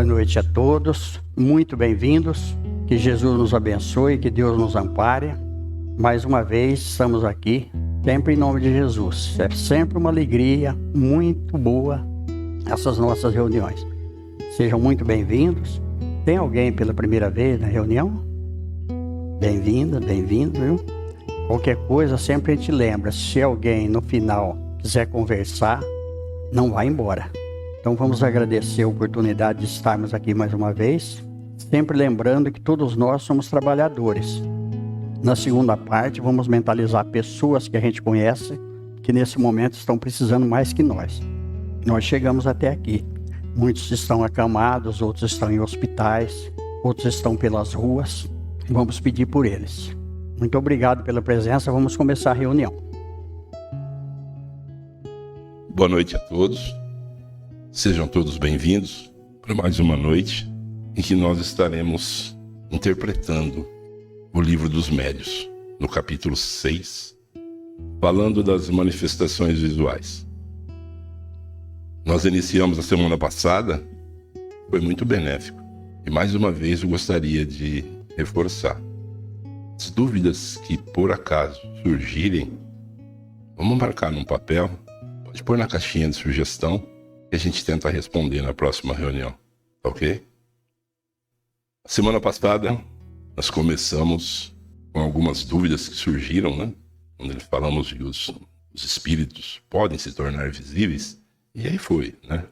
Boa noite a todos, muito bem-vindos, que Jesus nos abençoe, que Deus nos ampare. Mais uma vez estamos aqui, sempre em nome de Jesus. É sempre uma alegria muito boa essas nossas reuniões. Sejam muito bem-vindos. Tem alguém pela primeira vez na reunião? Bem-vinda, bem-vindo, viu? Qualquer coisa, sempre a gente lembra, se alguém no final quiser conversar, não vá embora. Então vamos agradecer a oportunidade de estarmos aqui mais uma vez, sempre lembrando que todos nós somos trabalhadores. Na segunda parte, vamos mentalizar pessoas que a gente conhece, que nesse momento estão precisando mais que nós. Nós chegamos até aqui. Muitos estão acamados, outros estão em hospitais, outros estão pelas ruas. Vamos pedir por eles. Muito obrigado pela presença, vamos começar a reunião. Boa noite a todos. Sejam todos bem-vindos para mais uma noite em que nós estaremos interpretando o Livro dos Médiuns, no capítulo 6, falando das manifestações visuais. Nós iniciamos a semana passada, foi muito benéfico. E mais uma vez eu gostaria de reforçar. As dúvidas que por acaso surgirem, vamos marcar num papel, pode pôr na caixinha de sugestão, que a gente tenta responder na próxima reunião, ok? A semana passada, nós começamos com algumas dúvidas que surgiram, né? Quando falamos que os espíritos podem se tornar visíveis, e aí foi, né?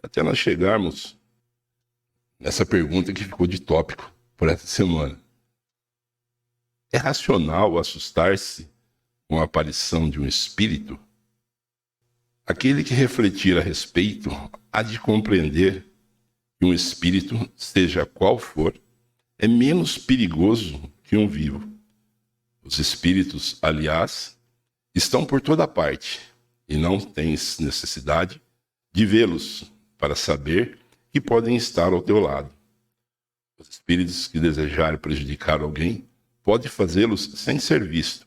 Até nós chegarmos nessa pergunta que ficou de tópico por essa semana. É racional assustar-se com a aparição de um espírito? Aquele que refletir a respeito há de compreender que um espírito, seja qual for, é menos perigoso que um vivo. Os espíritos, aliás, estão por toda parte e não tens necessidade de vê-los para saber que podem estar ao teu lado. Os espíritos que desejarem prejudicar alguém podem fazê-los sem ser visto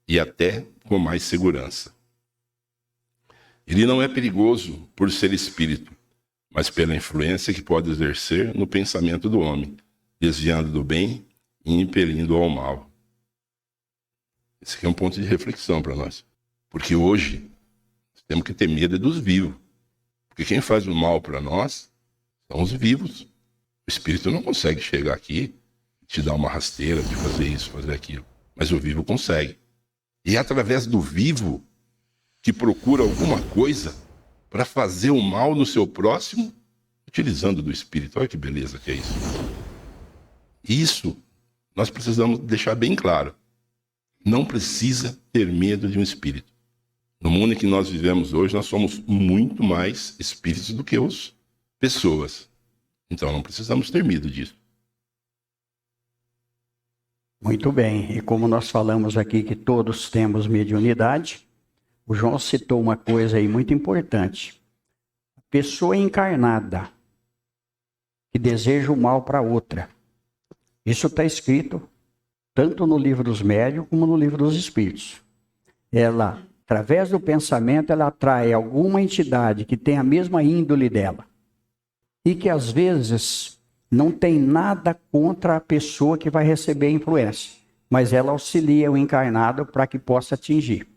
e até com mais segurança. Ele não é perigoso por ser espírito, mas pela influência que pode exercer no pensamento do homem, desviando do bem e impelindo ao mal. Esse aqui é um ponto de reflexão para nós. Porque hoje, temos que ter medo dos vivos. Porque quem faz o mal para nós são os vivos. O espírito não consegue chegar aqui e te dar uma rasteira de fazer isso, fazer aquilo. Mas o vivo consegue. E é através do vivo que procura alguma coisa para fazer o mal no seu próximo, utilizando do espírito. Olha que beleza que é isso. Isso nós precisamos deixar bem claro. Não precisa ter medo de um espírito. No mundo em que nós vivemos hoje, nós somos muito mais espíritos do que as pessoas. Então não precisamos ter medo disso. Muito bem, e como nós falamos aqui que todos temos mediunidade, o João citou uma coisa aí muito importante. A pessoa encarnada que deseja o mal para outra. Isso está escrito tanto no livro dos médiuns como no livro dos espíritos. Ela, através do pensamento, ela atrai alguma entidade que tem a mesma índole dela. E que às vezes não tem nada contra a pessoa que vai receber a influência. Mas ela auxilia o encarnado para que possa atingir.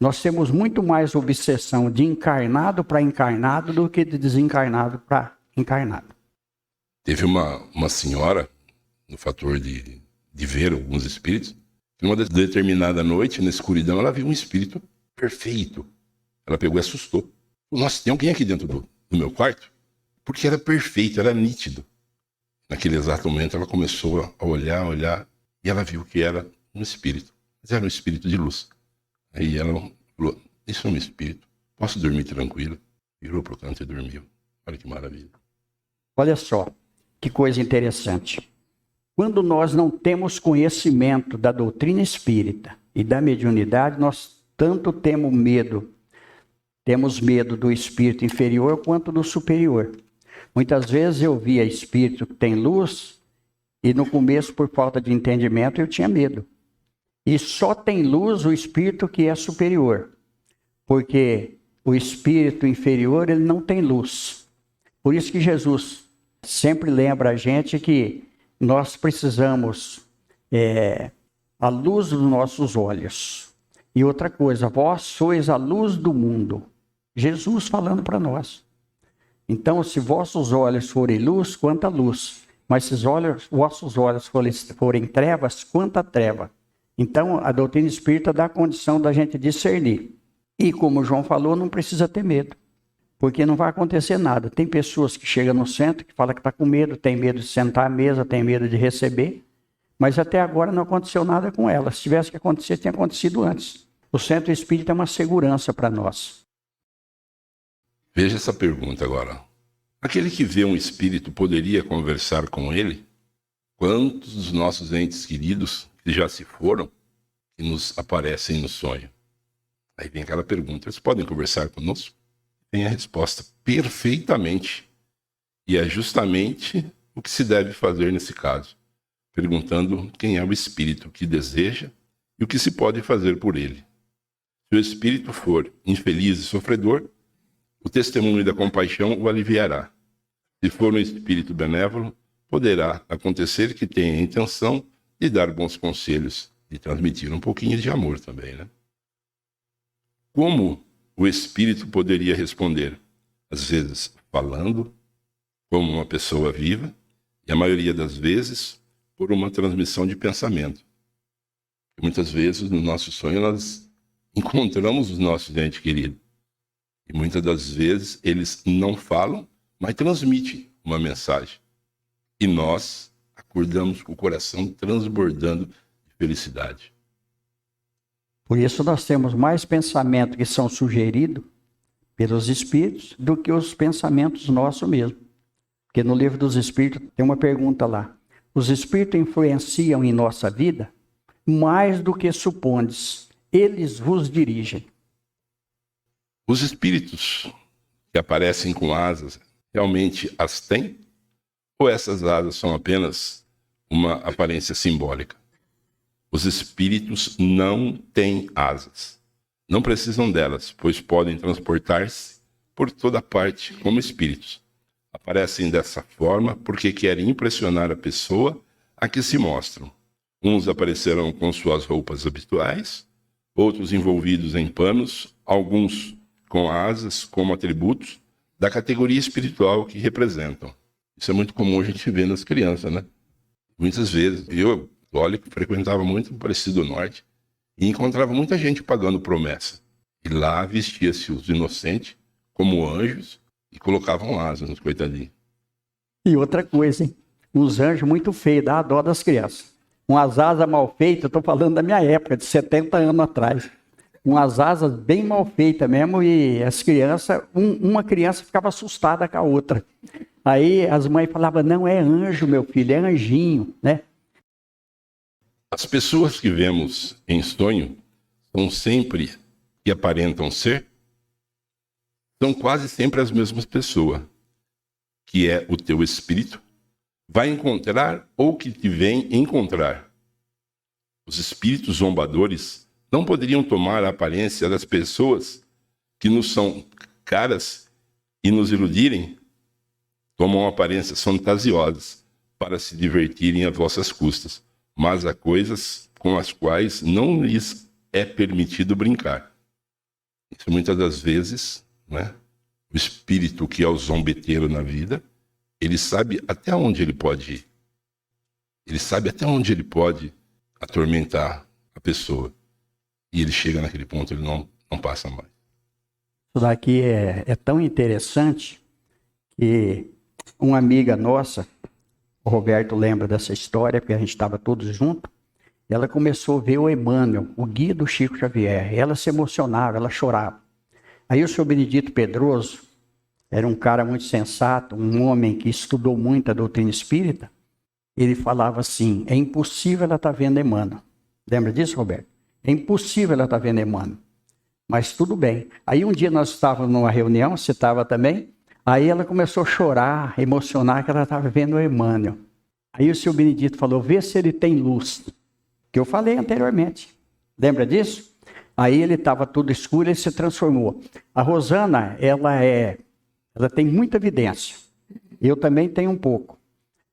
Nós temos muito mais obsessão de encarnado para encarnado do que de desencarnado para encarnado. Teve uma senhora, no fator de ver alguns espíritos, que numa determinada noite, na escuridão, ela viu um espírito perfeito. Ela pegou e assustou. Nossa, tem alguém aqui dentro do meu quarto? Porque era perfeito, era nítido. Naquele exato momento, ela começou a olhar, e ela viu que era um espírito. Mas era um espírito de luz. Aí ela falou, isso é um espírito, posso dormir tranquilo? Virou pro canto e dormiu. Olha que maravilha. Olha só, que coisa interessante. Quando nós não temos conhecimento da doutrina espírita e da mediunidade, nós tanto temos medo do espírito inferior quanto do superior. Muitas vezes eu via espírito que tem luz e no começo, por falta de entendimento, eu tinha medo. E só tem luz o espírito que é superior, porque o espírito inferior ele não tem luz. Por isso que Jesus sempre lembra a gente que nós precisamos a luz dos nossos olhos. E outra coisa, vós sois a luz do mundo. Jesus falando para nós. Então, se vossos olhos forem luz, quanta luz. Mas se vossos olhos forem trevas, quanta treva. Então, a doutrina espírita dá a condição da gente discernir. E como o João falou, não precisa ter medo. Porque não vai acontecer nada. Tem pessoas que chegam no centro, que falam que está com medo, tem medo de sentar à mesa, tem medo de receber. Mas até agora não aconteceu nada com elas. Se tivesse que acontecer, tinha acontecido antes. O centro espírita é uma segurança para nós. Veja essa pergunta agora. Aquele que vê um espírito poderia conversar com ele? Quantos dos nossos entes queridos que já se foram e nos aparecem no sonho? Aí vem aquela pergunta, eles podem conversar conosco? Tem a resposta, perfeitamente. E é justamente o que se deve fazer nesse caso, perguntando quem é o espírito que deseja e o que se pode fazer por ele. Se o espírito for infeliz e sofredor, o testemunho da compaixão o aliviará. Se for um espírito benévolo, poderá acontecer que tenha a intenção de dar bons conselhos e transmitir um pouquinho de amor também, né? Como o espírito poderia responder? Às vezes falando, como uma pessoa viva, e a maioria das vezes por uma transmissão de pensamento. Muitas vezes no nosso sonho nós encontramos os nossos entes queridos. E muitas das vezes eles não falam, mas transmitem uma mensagem. E nós acordamos com o coração transbordando de felicidade. Por isso nós temos mais pensamentos que são sugeridos pelos espíritos do que os pensamentos nossos mesmo. Porque no livro dos espíritos tem uma pergunta lá. Os espíritos influenciam em nossa vida mais do que supondes. Eles vos dirigem. Os espíritos que aparecem com asas, realmente as têm? Ou essas asas são apenas uma aparência simbólica? Os espíritos não têm asas. Não precisam delas, pois podem transportar-se por toda parte como espíritos. Aparecem dessa forma porque querem impressionar a pessoa a que se mostram. Uns aparecerão com suas roupas habituais, outros envolvidos em panos, alguns com asas como atributos da categoria espiritual que representam. Isso é muito comum a gente ver nas crianças, né? Muitas vezes, eu, olha, que frequentava muito o Aparecido do Norte e encontrava muita gente pagando promessa. E lá vestia-se os inocentes como anjos e colocavam asas nos coitadinhos. E outra coisa, hein? Uns anjos muito feios, dá a dó das crianças. Umas asas mal feitas, eu estou falando da minha época, de 70 anos atrás. Umas asas bem mal feitas mesmo, e as crianças, uma criança ficava assustada com a outra. Aí as mães falavam, não é anjo, meu filho, é anjinho, né? As pessoas que vemos em sonho são sempre que aparentam ser, são quase sempre as mesmas pessoas, que é o teu espírito, vai encontrar ou que te vem encontrar. Os espíritos zombadores não poderiam tomar a aparência das pessoas que nos são caras e nos iludirem, tomam aparências fantasiosas para se divertirem às vossas custas, mas há coisas com as quais não lhes é permitido brincar. Isso muitas das vezes, né? O espírito que é o zombeteiro na vida, ele sabe até onde ele pode ir. Ele sabe até onde ele pode atormentar a pessoa. E ele chega naquele ponto, ele não passa mais. Isso daqui é tão interessante que uma amiga nossa, o Roberto lembra dessa história, porque a gente estava todos juntos, ela começou a ver o Emmanuel, o guia do Chico Xavier. Ela se emocionava, ela chorava. Aí o senhor Benedito Pedroso, era um cara muito sensato, um homem que estudou muito a doutrina espírita, ele falava assim, é impossível ela estar vendo Emmanuel. Lembra disso, Roberto? É impossível ela estar vendo Emmanuel. Mas tudo bem. Aí um dia nós estávamos numa reunião, você estava também, aí ela começou a chorar, emocionar, que ela estava vendo o Emmanuel. Aí o senhor Benedito falou, vê se ele tem luz, que eu falei anteriormente. Lembra disso? Aí ele estava tudo escuro, ele se transformou. A Rosana, ela tem muita evidência. Eu também tenho um pouco.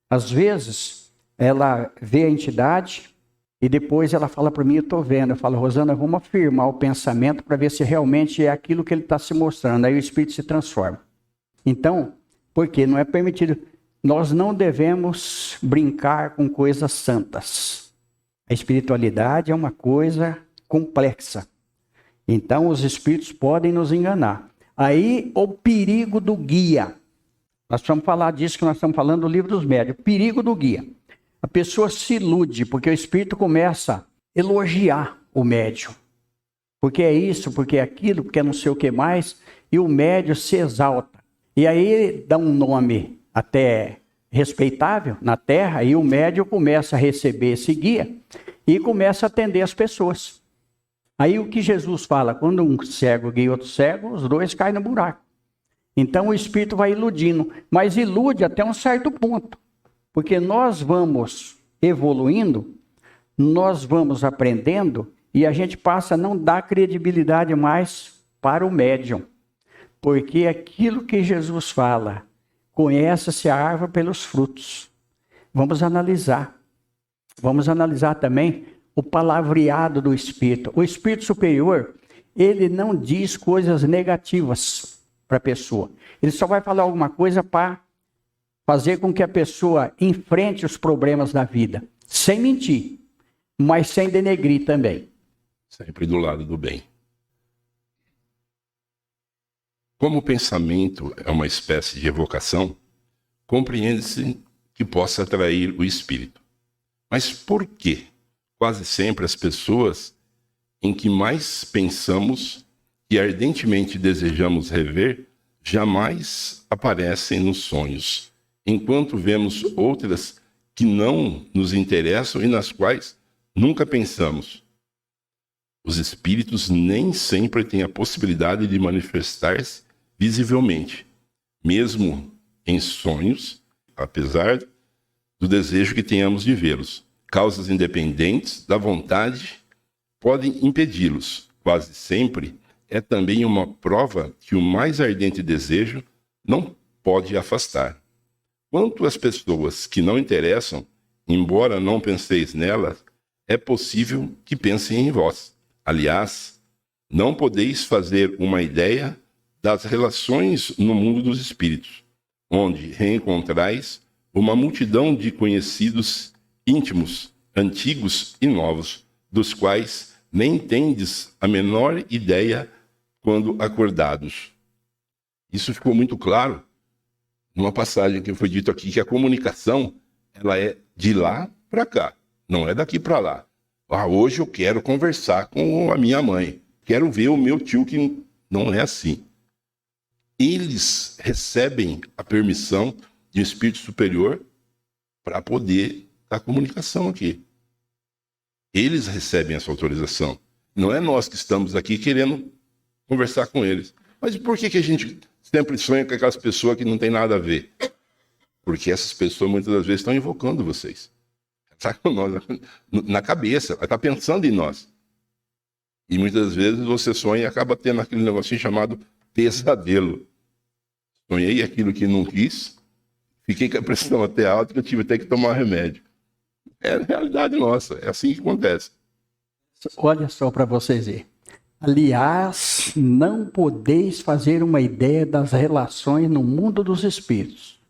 Às vezes, ela vê a entidade e depois ela fala para mim, eu estou vendo. Eu falo, Rosana, vamos afirmar o pensamento para ver se realmente é aquilo que ele está se mostrando. Aí o espírito se transforma. Então, porque não é permitido, nós não devemos brincar com coisas santas. A espiritualidade é uma coisa complexa. Então, os espíritos podem nos enganar. Aí, o perigo do guia. Nós vamos falar disso que nós estamos falando do livro dos médiuns. Perigo do guia. A pessoa se ilude, porque o espírito começa a elogiar o médium. Porque é isso, porque é aquilo, porque é não sei o que mais. E o médium se exalta. E aí dá um nome até respeitável na Terra, e o médium começa a receber esse guia e começa a atender as pessoas. Aí o que Jesus fala, quando um cego guia outro cego, os dois caem no buraco. Então o espírito vai iludindo, mas ilude até um certo ponto. Porque nós vamos evoluindo, nós vamos aprendendo, e a gente passa a não dar credibilidade mais para o médium. Porque aquilo que Jesus fala, conhece-se a árvore pelos frutos. Vamos analisar. Vamos analisar também o palavreado do Espírito. O Espírito Superior, ele não diz coisas negativas para a pessoa. Ele só vai falar alguma coisa para fazer com que a pessoa enfrente os problemas da vida. Sem mentir, mas sem denegrir também. Sempre do lado do bem. Como o pensamento é uma espécie de evocação, compreende-se que possa atrair o espírito. Mas por que quase sempre as pessoas em que mais pensamos e ardentemente desejamos rever jamais aparecem nos sonhos, enquanto vemos outras que não nos interessam e nas quais nunca pensamos? Os espíritos nem sempre têm a possibilidade de manifestar-se visivelmente, mesmo em sonhos, apesar do desejo que tenhamos de vê-los. Causas independentes da vontade podem impedi-los. Quase sempre é também uma prova que o mais ardente desejo não pode afastar. Quanto às pessoas que não interessam, embora não penseis nelas, é possível que pensem em vós. Aliás, não podeis fazer uma ideia das relações no mundo dos espíritos, onde reencontrais uma multidão de conhecidos íntimos, antigos e novos, dos quais nem tendes a menor ideia quando acordados. Isso ficou muito claro numa passagem que foi dito aqui, que a comunicação ela é de lá para cá, não é daqui para lá. Hoje eu quero conversar com a minha mãe, quero ver o meu tio, que não é assim. Eles recebem a permissão de um espírito superior para poder dar comunicação aqui. Eles recebem essa autorização. Não é nós que estamos aqui querendo conversar com eles. Mas por que a gente sempre sonha com aquelas pessoas que não tem nada a ver? Porque essas pessoas muitas das vezes estão invocando vocês. Está com nós na cabeça, ela está pensando em nós. E muitas vezes você sonha e acaba tendo aquele negocinho chamado pesadelo. Sonhei aquilo que não quis, fiquei com a pressão até alta, que eu tive até que tomar remédio. É a realidade nossa, é assim que acontece. Olha só para vocês verem. Aliás, não podeis fazer uma ideia das relações no mundo dos espíritos.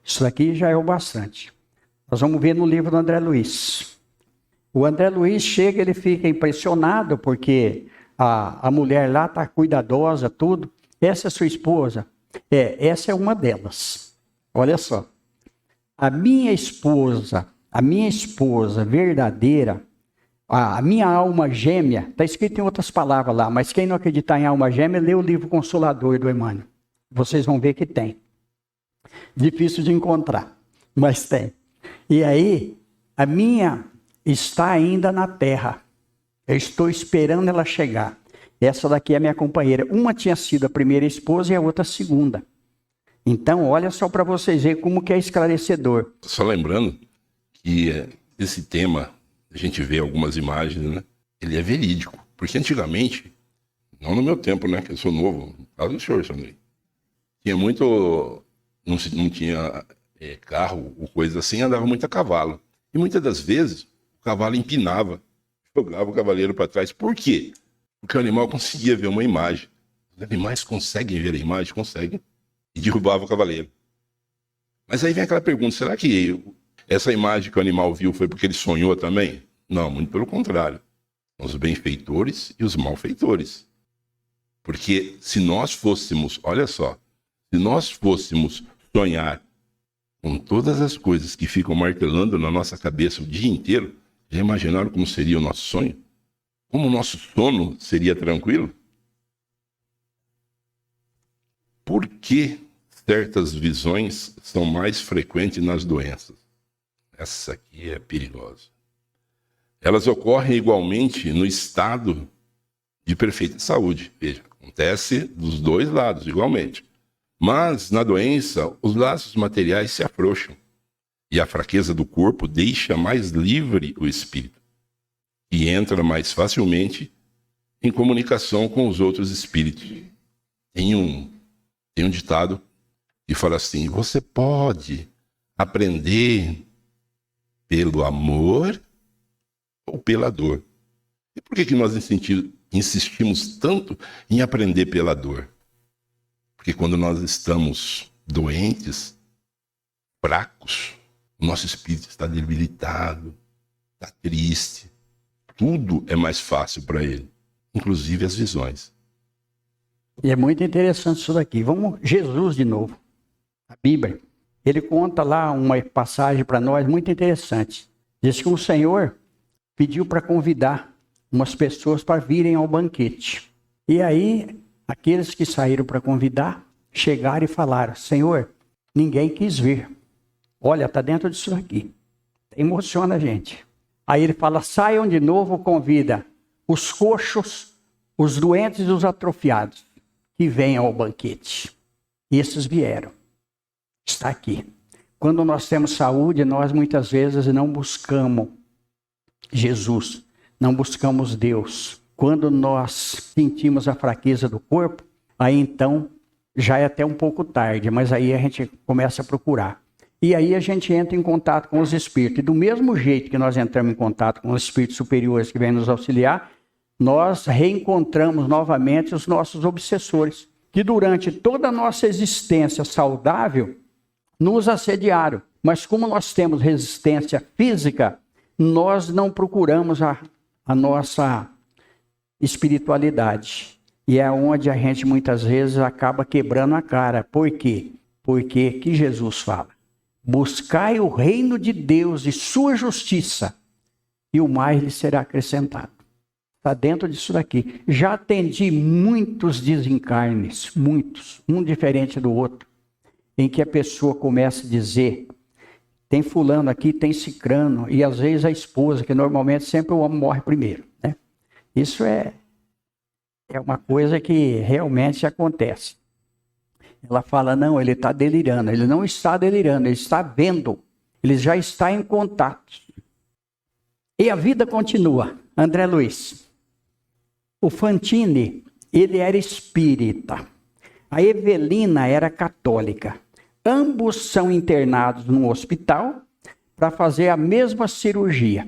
Isso aqui já é o bastante. Nós vamos ver no livro do André Luiz. O André Luiz chega, ele fica impressionado, porque a mulher lá está cuidadosa, tudo. Essa é sua esposa? Essa é uma delas. Olha só. A minha esposa verdadeira, a minha alma gêmea, está escrito em outras palavras lá, mas quem não acreditar em alma gêmea, lê o livro Consolador do Emmanuel. Vocês vão ver que tem. Difícil de encontrar, mas tem. E aí, a minha está ainda na terra. Eu estou esperando ela chegar. Essa daqui é a minha companheira. Uma tinha sido a primeira esposa e a outra a segunda. Então, olha só para vocês verem como que é esclarecedor. Só lembrando que esse tema, a gente vê algumas imagens, né? Ele é verídico. Porque antigamente, não no meu tempo, né? Que eu sou novo, fala do senhor, Sandrinho. Tinha muito não tinha carro ou coisa assim, andava muito a cavalo. E muitas das vezes o cavalo empinava, jogava o cavaleiro para trás. Por quê? Porque o animal conseguia ver uma imagem. Os animais conseguem ver a imagem? Conseguem. E derrubava o cavaleiro. Mas aí vem aquela pergunta, será que essa imagem que o animal viu foi porque ele sonhou também? Não, muito pelo contrário. Os benfeitores e os malfeitores. Porque se nós fôssemos, olha só, se nós fôssemos sonhar com todas as coisas que ficam martelando na nossa cabeça o dia inteiro, já imaginaram como seria o nosso sonho? Como o nosso sono seria tranquilo? Por que certas visões são mais frequentes nas doenças? Essa aqui é perigosa. Elas ocorrem igualmente no estado de perfeita saúde. Veja, acontece dos dois lados, igualmente. Mas, na doença, os laços materiais se afrouxam e a fraqueza do corpo deixa mais livre o espírito e entra mais facilmente em comunicação com os outros espíritos. Tem um ditado que fala assim, você pode aprender pelo amor ou pela dor. E por que nós insistimos tanto em aprender pela dor? Porque quando nós estamos doentes, fracos, o nosso espírito está debilitado, está triste. Tudo é mais fácil para ele, inclusive as visões. E é muito interessante isso daqui. Vamos, Jesus de novo, a Bíblia. Ele conta lá uma passagem para nós muito interessante. Diz que o Senhor pediu para convidar umas pessoas para virem ao banquete. E aí, aqueles que saíram para convidar, chegaram e falaram, Senhor, ninguém quis vir. Olha, está dentro disso aqui. Emociona a gente. Aí ele fala, saiam de novo, convida os coxos, os doentes e os atrofiados, que venham ao banquete. E esses vieram. Está aqui. Quando nós temos saúde, nós muitas vezes não buscamos Jesus, não buscamos Deus. Quando nós sentimos a fraqueza do corpo, aí então já é até um pouco tarde, mas aí a gente começa a procurar. E aí a gente entra em contato com os espíritos. E do mesmo jeito que nós entramos em contato com os espíritos superiores que vêm nos auxiliar, nós reencontramos novamente os nossos obsessores, que durante toda a nossa existência saudável, nos assediaram. Mas como nós temos resistência física, nós não procuramos a nossa espiritualidade. E é onde a gente muitas vezes acaba quebrando a cara. Por quê? Porque que Jesus fala? Buscai o reino de Deus e sua justiça, e o mais lhe será acrescentado. Está dentro disso daqui. Já atendi muitos desencarnes, muitos, um diferente do outro, em que a pessoa começa a dizer, tem fulano aqui, tem cicrano, e às vezes a esposa, que normalmente sempre o homem morre primeiro, né? Isso é uma coisa que realmente acontece. Ela fala, não, ele está delirando. Ele não está delirando, ele está vendo. Ele já está em contato. E a vida continua. André Luiz. O Fantini, ele era espírita. A Evelina era católica. Ambos são internados num hospital para fazer a mesma cirurgia.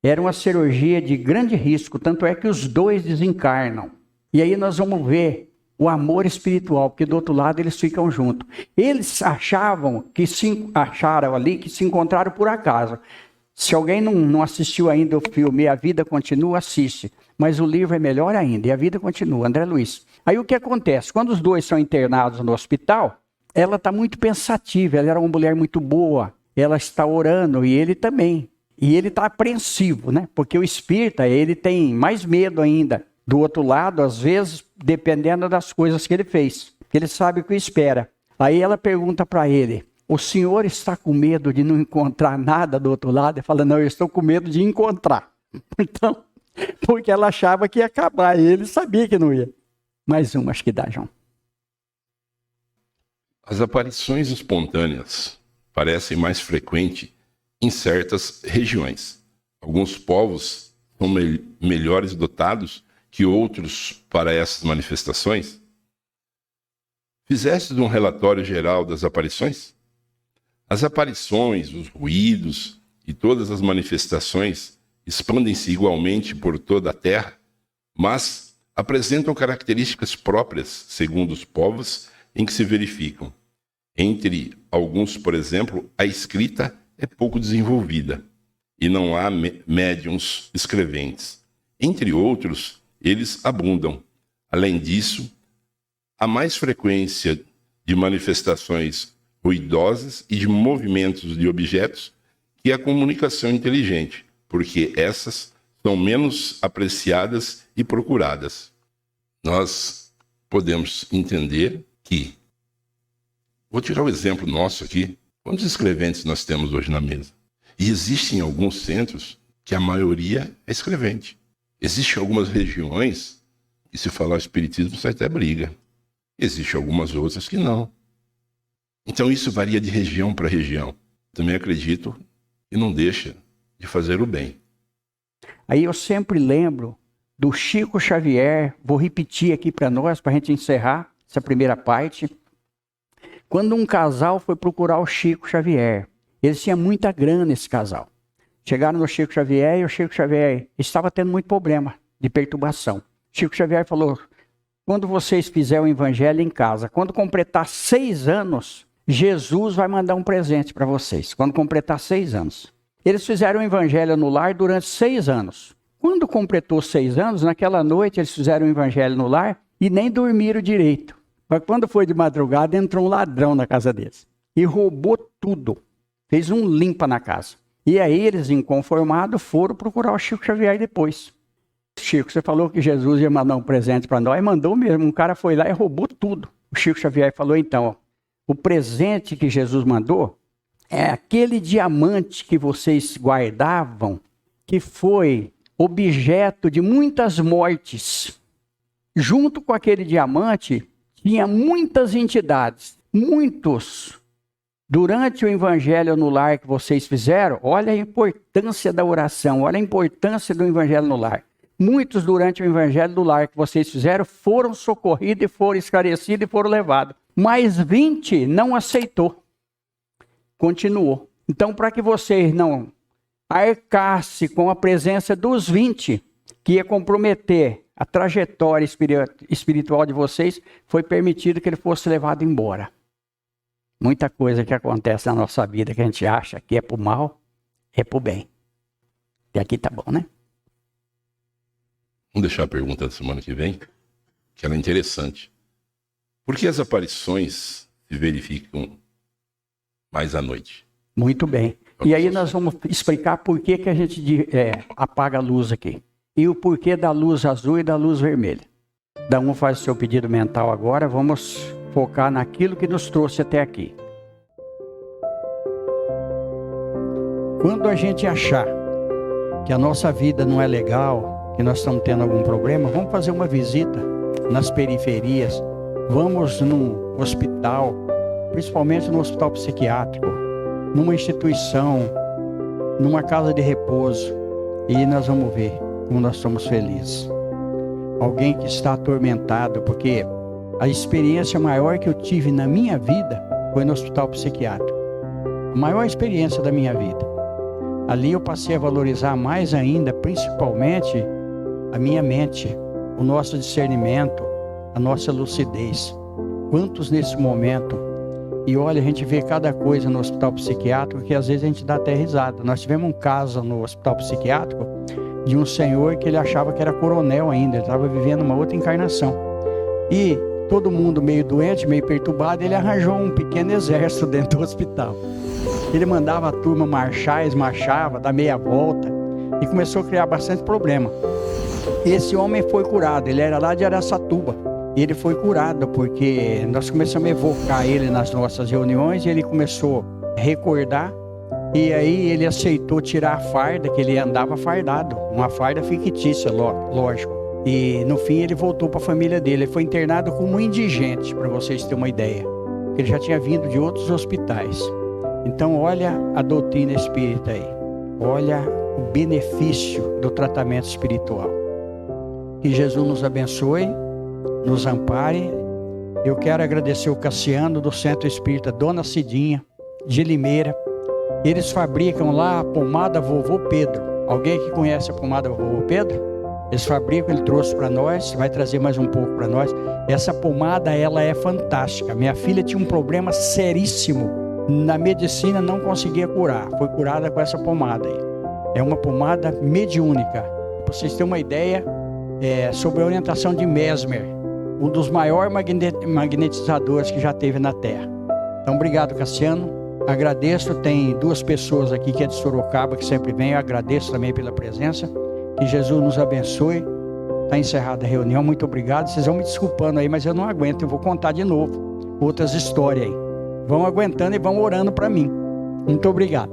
Era uma cirurgia de grande risco, tanto é que os dois desencarnam. E aí nós vamos ver o amor espiritual, porque do outro lado eles ficam juntos. Eles acharam ali que se encontraram por acaso. Se alguém não assistiu ainda o filme A Vida Continua, assiste. Mas o livro é melhor ainda, e a vida continua. André Luiz. Aí o que acontece? Quando os dois são internados no hospital, ela está muito pensativa, ela era uma mulher muito boa, ela está orando, e ele também. E ele está apreensivo, né? Porque o espírita, ele tem mais medo ainda. Do outro lado, às vezes, dependendo das coisas que ele fez. Ele sabe o que espera. Aí ela pergunta para ele, o senhor está com medo de não encontrar nada do outro lado? Ele fala, não, eu estou com medo de encontrar. Então, porque ela achava que ia acabar, e ele sabia que não ia. Mais uma, acho que dá, João. As aparições espontâneas parecem mais frequentes em certas regiões. Alguns povos são melhores dotados que outros para essas manifestações. Fizeste um relatório geral das aparições? As aparições, os ruídos e todas as manifestações expandem-se igualmente por toda a terra, mas apresentam características próprias, segundo os povos em que se verificam. Entre alguns, por exemplo, a escrita é pouco desenvolvida e não há médiuns escreventes. Entre outros, eles abundam. Além disso, há mais frequência de manifestações ruidosas e de movimentos de objetos que a comunicação inteligente, porque essas são menos apreciadas e procuradas. Nós podemos entender que, vou tirar o exemplo nosso aqui, quantos escreventes nós temos hoje na mesa? E existem alguns centros que a maioria é escrevente. Existem algumas regiões que, se falar espiritismo, sai até briga. Existem algumas outras que não. Então isso varia de região para região. Também acredito que não deixa de fazer o bem. Aí eu sempre lembro do Chico Xavier, vou repetir aqui para nós, para a gente encerrar essa primeira parte. Quando um casal foi procurar o Chico Xavier, eles tinham muita grana, esse casal. Chegaram no Chico Xavier e o Chico Xavier estava tendo muito problema de perturbação. Chico Xavier falou: quando vocês fizerem o evangelho em casa, quando completar 6 anos, Jesus vai mandar um presente para vocês. Quando completar 6 anos. Eles fizeram o evangelho no lar durante 6 anos. Quando completou 6 anos, naquela noite eles fizeram o evangelho no lar e nem dormiram direito. Mas quando foi de madrugada, entrou um ladrão na casa deles e roubou tudo. Fez um limpa na casa. E aí eles, inconformados, foram procurar o Chico Xavier depois. Chico, você falou que Jesus ia mandar um presente para nós, mandou mesmo. Um cara foi lá e roubou tudo. O Chico Xavier falou: então, ó, o presente que Jesus mandou é aquele diamante que vocês guardavam, que foi objeto de muitas mortes. Junto com aquele diamante, tinha muitas entidades, muitos. Durante o evangelho no lar que vocês fizeram, olha a importância da oração, olha a importância do evangelho no lar. Muitos durante o evangelho do lar que vocês fizeram foram socorridos e foram esclarecidos e foram levados. Mas 20 não aceitou. Continuou. Então, para que vocês não arcassem com a presença dos 20, que ia comprometer a trajetória espiritual de vocês, foi permitido que ele fosse levado embora. Muita coisa que acontece na nossa vida que a gente acha que é para o mal, é para o bem. E aqui tá bom, né? Vamos deixar a pergunta da semana que vem, que ela é interessante. Por que as aparições se verificam mais à noite? Muito bem. E aí nós vamos explicar por que a gente apaga a luz aqui. E o porquê da luz azul e da luz vermelha. Cada um faz o seu pedido mental agora. Vamos focar naquilo que nos trouxe até aqui. Quando a gente achar que a nossa vida não é legal, que nós estamos tendo algum problema, vamos fazer uma visita nas periferias, vamos num hospital, principalmente no hospital psiquiátrico, numa instituição, numa casa de repouso, e nós vamos ver como nós somos felizes. Alguém que está atormentado, porque a experiência maior que eu tive na minha vida foi no hospital psiquiátrico. A maior experiência da minha vida. Ali eu passei a valorizar mais ainda, principalmente, a minha mente, o nosso discernimento, a nossa lucidez. Quantos nesse momento? E olha, a gente vê cada coisa no hospital psiquiátrico que às vezes a gente dá até risada. Nós tivemos um caso no hospital psiquiátrico de um senhor que ele achava que era coronel ainda, ele estava vivendo uma outra encarnação. E todo mundo meio doente, meio perturbado, ele arranjou um pequeno exército dentro do hospital. Ele mandava a turma marchar, eles marchavam, dar meia volta, e começou a criar bastante problema. Esse homem foi curado, ele era lá de Araçatuba. E ele foi curado porque nós começamos a evocar ele nas nossas reuniões e ele começou a recordar. E aí ele aceitou tirar a farda, que ele andava fardado, uma farda fictícia, lógico. E no fim ele voltou para a família dele. Ele foi internado como indigente, para vocês terem uma ideia. Ele já tinha vindo de outros hospitais. Então olha a doutrina espírita aí. Olha o benefício do tratamento espiritual. Que Jesus nos abençoe, nos ampare Eu quero agradecer o Cassiano do Centro Espírita Dona Cidinha, de Limeira. Eles fabricam lá a pomada Vovô Pedro. Alguém que conhece a pomada Vovô Pedro? Eles fabricam, ele trouxe para nós, vai trazer mais um pouco para nós. Essa pomada, ela é fantástica. Minha filha tinha um problema seríssimo. Na medicina não conseguia curar. Foi curada com essa pomada aí. É uma pomada mediúnica. Para vocês terem uma ideia, sobre a orientação de Mesmer, um dos maiores magnetizadores que já teve na Terra. Então, obrigado, Cassiano. Agradeço. Tem 2 pessoas aqui que é de Sorocaba, que sempre vem. Eu agradeço também pela presença. Que Jesus nos abençoe. Está encerrada a reunião. Muito obrigado. Vocês vão me desculpando aí, mas eu não aguento. Eu vou contar de novo outras histórias aí. Vão aguentando e vão orando para mim. Muito obrigado.